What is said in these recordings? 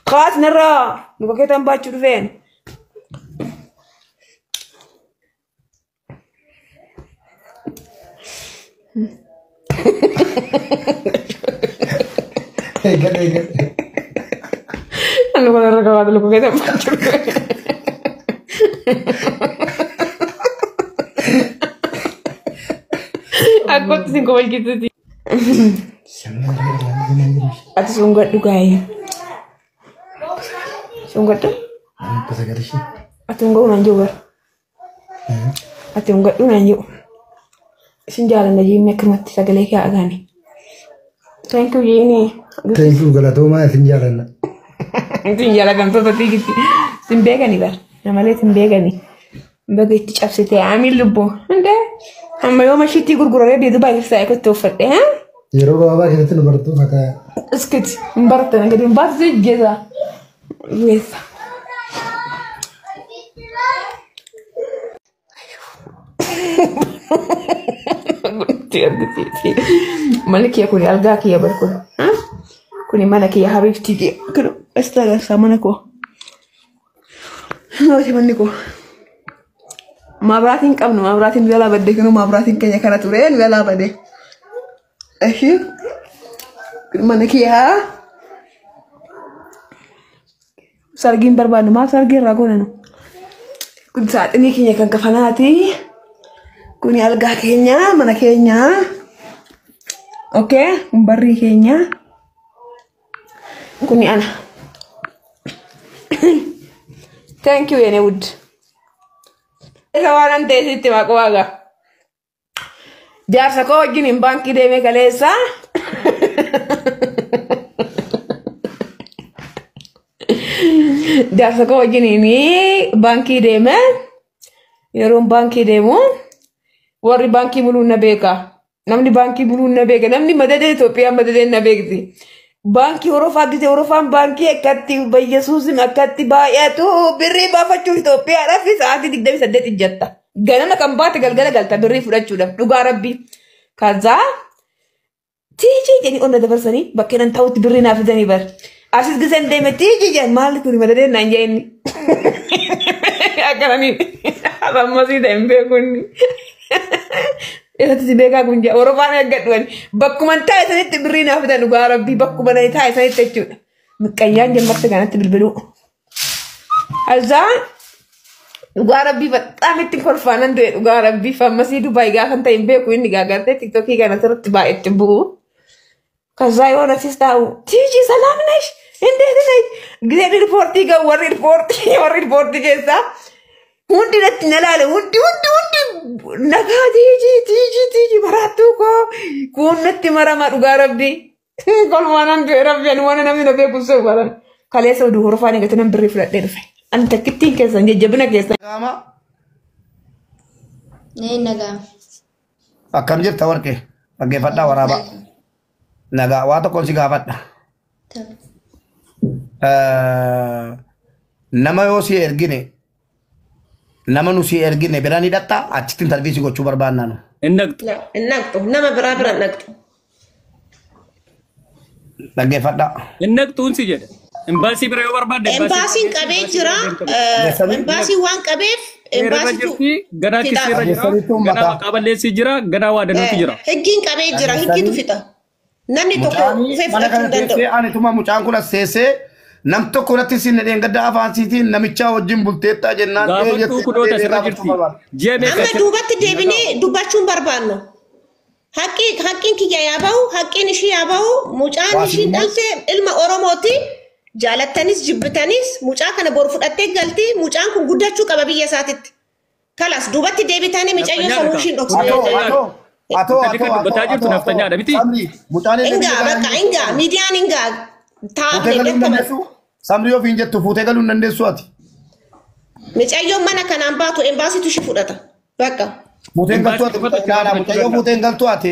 خلاص نرى نبغى كده نباتشوا فين أنا ولا رجعت لكم كده نباتشوا فين aku tuh sih gue gitu sih. Atau sungguh juga ya. Sungguh tuh? Atau enggak unanjuk? Atau enggak unanjuk? Sinjalan aja mek mati sagale kayak gani. Thank you ini. Thank you kalau tuh mah sinjalan. Sinjalan kan tuh tadi gitu. Simbega nih bar. Namanya simbega nih. Begitu capsite amil lubu. Anda? Amma yoo mashiitti gurguraree deedu baay'ee isaa eegutti uffadhe haa? Yeroo gabaabaa keessatti nu baratu maqaa. Iskiti hin baratan gadi hin baatu jijjiirra. Weessa. Mana kiyya kuni algaa kiyya bar kun. Kuni mana kiyya habiibtii kiyya. Kun astaagarsaa mana koo. Nooti manni koo. Mabratin qabnu mabratin bela badde kanu mabratin kenya kana ture bela badde ehi mana kiya sargin barbaadu ma sargin ragona no kun saat ini kenya kan kafanati kuni alga kenya mana kenya oke mbari kenya kuni ana thank you Yenewood kawanan teesitti maqwaaga jaarsa koo wajjin hin baankii deemee kaleessa jaarsa koo wajjin baankii deeme yeroo baankii deemu warri baankii buluun na beeka namni baankii buluun na beeka namni madadee Itoophiyaa madadee na beekti baankii Orofaan baankii akkatti Yesuusin akkatti baay'atu birrii baafachuuf Itoophiyaadhaaf sa'aatii 28 ijjatta. Ganama kan baate galgala galta birrii fudhachuudhaaf dhugaa rabbii. Kazaa tiijii jedhanii onna dabarsanii bakkee nan ta'utti birrii naaf fidanii bar. Asis giseen deeme tiijii jedhan maalli kuni madadeen naan jeenni. Akkananii ammasii ta'e hin beekunni. Isatti beekaa kun jaa Orofaan eeggadhuwan bakkuman taa'e sanitti birrii naaf fidan dhugaa rabbii bakkuma nani taa'e sanitti jechuudha. Miqqayyaan jammarti kanatti bilbiluu. Azaa dhugaa rabbii baxxaam itti kolfaanan du'e dhugaa rabbii fammasii Dubaay gaafan ta'e hin beeku inni gaagartee tiktokii kana sirriitti baay'eetti bu'u. Kazaa yoo nasis taa'u tiijii salaam nash indeeti nash gisee riippoortii gahu warri riippoortii keessaa. Hundi natti nalaale hundi nagaa tiiji baraattuu koo kun natti marama dhugaa rabbii kolfaanan du'e rabbii ani waan namni na beeku sun baran kaleessa oduu Orofaan eegate nan birrii fudhadhee dhufe ani takkittiin keessan jajjabina keessan. Nee nagaa. Akkam jirta warqee dhaggeeffadhaa waraabaa. Nagaa waa tokkoon si gaafadha. Nama yoo si ergine. Nama nusi ergine berani datta achitin tarvisi gochuu barbaannanu. Innaqxu nama biraa innaqxu. Dhaggeeffadhaa. Innaqxuun si jedhe. Embaasii bira yoo barbaadde. Embaasiin qabee jira. Embaasiin waan qabeef. Embaasiitu. Gadaa kiseera jira. Gadaa qaballeessi jira. Gadaa waadanuutu jira. Higgiin qabee jira. Higgiitu fixa. Namni tokko dhufee fudhachuu hin danda'u. Ani tuma mucaan kun as teessee nam tokko irratti sinne dheengadda afaansiitiin namichaa wajjin bulteettaa jennaan. Gaafattuu kudoota sirra jirti. Amma duubatti deebinee dubbachuun barbaannu. Haqqiin kiyya yaa bahu, haqqiin ishii yaa bahu, mucaan ishii dhalte ilma Oromooti. Jaalattanis jibbitanis mucaa kana bor fudhattee galti. Mucaan kun guddachuu qaba biyya isaatitti. Kalas duubatti deebitanii micayyoo sammuu ishiin dhoksitee. Bataa jirtu naftanyaadha miti. Ingaa bakka ingaa miidiyaan ingaa taa'ee Samrii ofiin jettu fuutee galuu hin dandeessu ati. Micayyoon mana kanaan baatu embaasiitu ishii fudhata. Bakka. Fuuteen galtuu ati mucayyoo fuuteen galtuu ati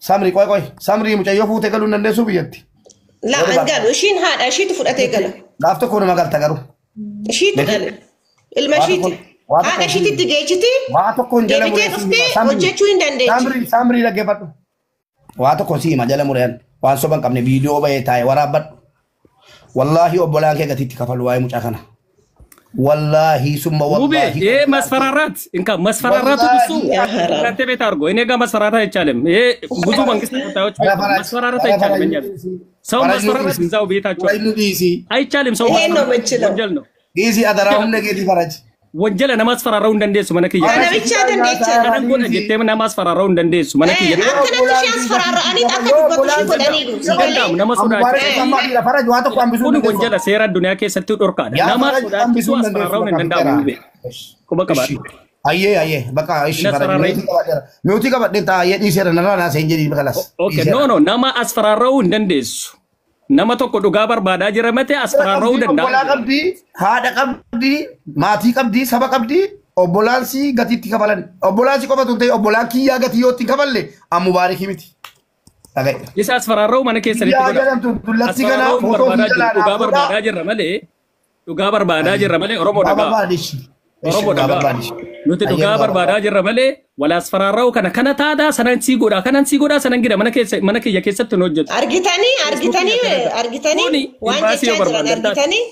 Samrii qoy Samrii mucayyoo fuutee galuu hin dandeessu biyyatti. Laa an galu ishiin haadha ishiitu fudhatee gala. Gaaf tokko nama galta garuu. Ishiitu gale. Ilma ishiiti. Haadha ishiititti geejjiti. Waa tokko hin jala muree dhuftee hojjechuu hin dandeechi. Samrii dhaggeeffadhu. Waa tokko si hima jala mureen waan soban qabne viidiyoo bahee taa'e waraabbadhu. والله أبولا كي قتيت كفل واي مشاكنا والله ثم والله إيه مسفرارات إنك مسفرارات تسوق أنت بتارجو إني كم مسفرارات يتكلم إيه بزو بانكس تاوش مسفرارات يتكلم بنيا سو مسفرارات نزاو بيتا شو أي يتكلم سو مسفرارات إيزي أدراهم نجدي فرج وجل أنا مسفرارات وندندس ومنك يا أنا بيتشادن أنا بقول أجت من أنا مسفرارات وندندس ومنك يا أنا تشي أسفرار أنا أكيد بقولش بدني أنا مسفرارات فرج واتو كم بيسون وجل سير الدنيا كيسة توركان أنا مسفرارات وندندس كم كبار أيه بقى إيش فرج ميوتي كبار دين تا أيه إيش رننا ناس إنجلي بخلاص أوكي no nama asfararau وندندس nama tokko dhugaa barbaadaa jira mate asfararau danda'a. Obbolaa qabdi, haadha qabdi, maatii qabdi, saba qabdi, obbolaansi gatiitti kafalan. Obbolaansi qofa tun ta'e obbolaan kiyyaa gatii yoo ittiin kafalle ammu baarikii miti. Dhagaye. Isa asfararau mana keessanitti godha. Kiyyaa jedhamtu dullatti kana footoo fi jalaa dhugaa barbaadaa jirra malee dhugaa barbaadaa jirra malee Oromoo dhagaa. Oromoo dhagaa. Nuti dhugaa barbaadaa jirra malee wala asfararau kana taada sanan sii godha sanan gida mana kiyya keessatti nu hojjetu. Argitanii waan jechaa jiran argitanii.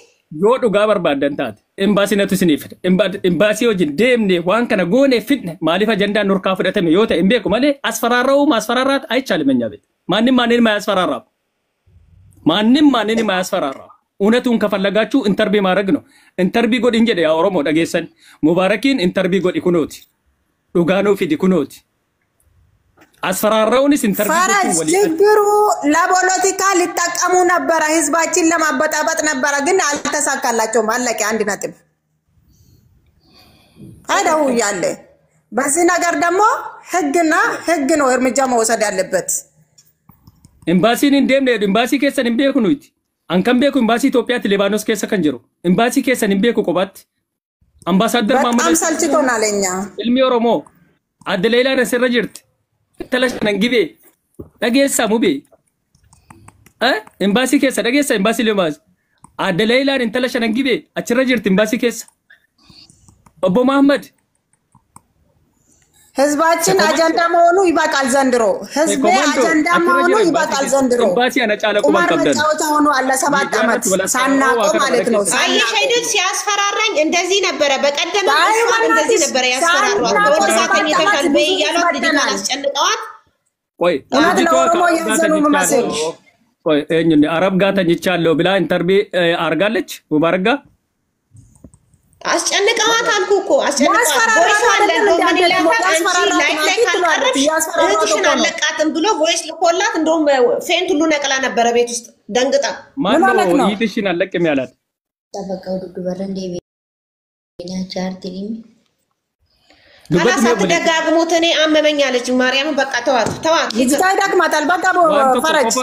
Yoo dhugaa barbaadan taate embaasii natu isiniif fida. Embaasii wajjin deemne waan kana goone fidne maaliif ajandaan nurkaa fudhatame yoo ta'e hin beeku malee asfararau masfararaat አይቻልም እኛ ቤት ማንም ማንንም አያስፈራራም። እውነቱን ከፈለጋችሁ ኢንተርቪው ማድረግ ነው። ኢንተርቪው ጎድ እንጀደ ያ ኦሮሞ ደገሰን ሙባረኪን ኢንተርቪው ጎድ ኢኩኖቲ ዱጋኖ ፊድ ኢኩኖቲ አስፈራራውንስ ኢንተርቪው ወሊ ችግሩ ለፖለቲካ ሊጠቀሙ ነበር፣ ህዝባችን ለማበጣበጥ ነበር፣ ግን አልተሳካላቸውም። አለቀ። አንድ ነጥብ አዳው ያለ በዚህ ነገር ደግሞ ህግ ነው እርምጃ መውሰድ ያለበት። ኤምባሲን እንደም ነው ኤምባሲ ከሰን እንበኩ ነው አንከም በኩ ኤምባሲ ኢትዮጵያት ሊባኖስ ከሰ ከንጀሩ ኤምባሲ ከሰን እንበኩ ቆባት አምባሳደር ማመድ በጣም ሰልችቶናል። እኛ ኢልሚ ኦሮሞ አደሌላ ረሰረጅርት ተለሽነን ግቤ ደገሳ ሙቤ ኤምባሲ ከሰ ደገሳ ኤምባሲ ለማዝ አደሌላ እንተለሽነን ግቤ አችረጅርት ኤምባሲ ከሰ አቦ መሐመድ ህዝባችን አጀንዳ መሆኑ ይበቃል ዘንድሮ። ህዝብ አጀንዳ መሆኑ ይበቃል ዘንድሮ። ኤምባሲ አነጫለቁ ማንቀብደን ሆኖ አለ 7 አመት ሳናቆ ማለት ነው። አየሽ አይደል ሲያስፈራራኝ እንደዚህ ነበረ። በቀደም እንደዚህ ነበረ ያስፈራሯት። ወርሳተኝ ተካል በይያሏት ልጅና አስጨንቀዋት ቆይ ኦሮሞ ያዘኑ መሰል ቆይ እኛ አረብ ጋር ተኝቻለሁ ብላ ኢንተርቪው አርጋለች ሙባረጋ አስጨንቀዋት አልኩ እኮ አስጨንቀዋት። ቮይስ አለ እንደምን ይላታል አንቺ ላይክ ካልቀረብሽ እህትሽን አለቃትም ብሎ ቮይስ ልኮላት እንደውም ፌንት ሁሉ ነቅላ ነበረ ቤት ውስጥ ደንግጣ። ማን ነው ይትሽን አለቅም ያላት? ተበቃው ዱዱበር እንደ ቤና ቻርቲሊም ካላሳት ደጋግሞት እኔ አመመኝ አለች ማርያም። በቃ ተዋት ይታይ ዳግማታል። በቃ ፈረጅ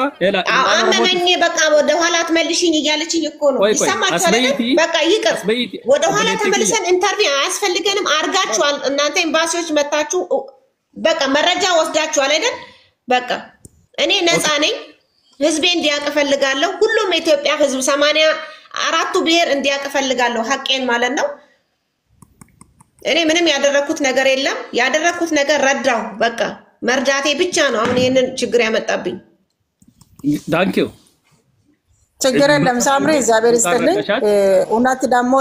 አመመኝ በቃ ወደ ኋላ ተመልሽኝ እያለችኝ እኮ ነው። ይሰማችኋል አይደል? በቃ ይቅር ወደ ኋላ ተመልሰን ኢንተርቪው አያስፈልገንም አርጋችኋል። እናንተ ኤምባሲዎች መጣችሁ በቃ መረጃ ወስዳችኋል አይደል? በቃ እኔ ነፃ ነኝ። ህዝቤ እንዲያውቅ ፈልጋለሁ። ሁሉም የኢትዮጵያ ህዝብ 84ቱ ብሔር እንዲያውቅ ፈልጋለሁ ሐቄን ማለት ነው። እኔ ምንም ያደረኩት ነገር የለም። ያደረኩት ነገር ረዳው በቃ መርዳቴ ብቻ ነው አሁን ይሄንን ችግር ያመጣብኝ። ታንክ ዩ ችግር የለም ሳምሪ እግዚአብሔር ይስጥልኝ። እውነት ደግሞ